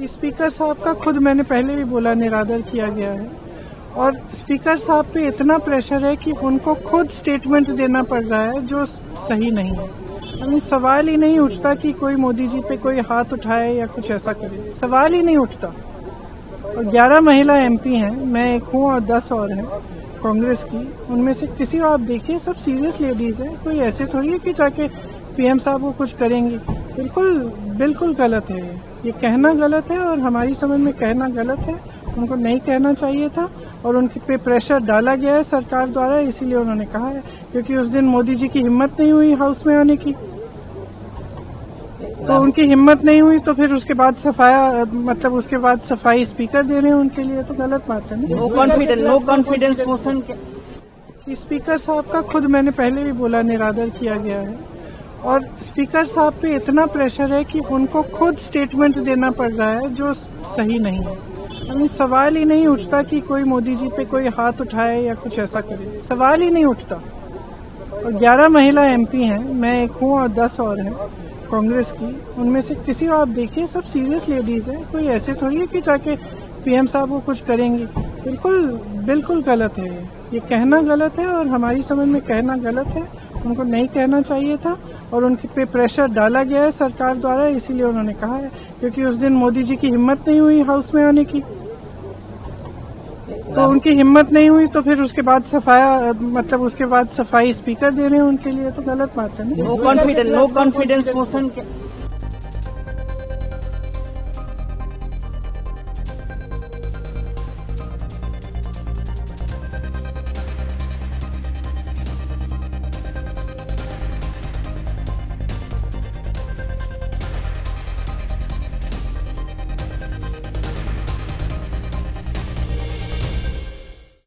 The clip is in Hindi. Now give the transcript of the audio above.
स्पीकर साहब का खुद मैंने पहले भी बोला निरादर किया गया है और स्पीकर साहब पे इतना प्रेशर है कि उनको खुद स्टेटमेंट देना पड़ रहा है जो सही नहीं है। यानी सवाल ही नहीं उठता कि कोई मोदी जी पे कोई हाथ उठाए या कुछ ऐसा करे, सवाल ही नहीं उठता। और 11 महिला एमपी हैं, मैं एक हूँ और 10 और हैं कांग्रेस की। उनमें से किसी को आप देखिए, सब सीरियस लेडीज हैं, कोई ऐसे थोड़ी है कि जाके पीएम साहब वो कुछ करेंगी। बिल्कुल गलत है ये कहना गलत है और हमारी समझ में कहना गलत है। उनको नहीं कहना चाहिए था और उनके पे प्रेशर डाला गया है सरकार द्वारा, इसीलिए उन्होंने कहा है। क्योंकि उस दिन मोदी जी की हिम्मत नहीं हुई हाउस में आने की, तो उनकी हिम्मत नहीं हुई तो फिर उसके बाद उसके बाद सफाई स्पीकर दे रहे हैं उनके लिए, तो गलत बात है ना। नो कॉन्फिडेंस मोशन स्पीकर साहब का खुद मैंने पहले भी बोला निरादर किया गया है और स्पीकर साहब पे इतना प्रेशर है कि उनको खुद स्टेटमेंट देना पड़ रहा है जो सही नहीं है। यानी सवाल ही नहीं उठता कि कोई मोदी जी पे कोई हाथ उठाए या कुछ ऐसा करे, सवाल ही नहीं उठता। और 11 महिला एमपी हैं, मैं एक हूँ और 10 और हैं कांग्रेस की। उनमें से किसी को आप देखिए, सब सीरियस लेडीज हैं, कोई ऐसे थोड़ी है कि जाके पीएम साहब वो कुछ करेंगी। बिल्कुल गलत है ये कहना गलत है और हमारी समझ में कहना गलत है। उनको नहीं कहना चाहिए था और उनके पे प्रेशर डाला गया है सरकार द्वारा, इसीलिए उन्होंने कहा है। क्योंकि उस दिन मोदी जी की हिम्मत नहीं हुई हाउस में आने की, तो उनकी हिम्मत नहीं हुई तो फिर उसके बाद सफाई स्पीकर दे रहे हैं उनके लिए, तो गलत बात है ना। No confidence motion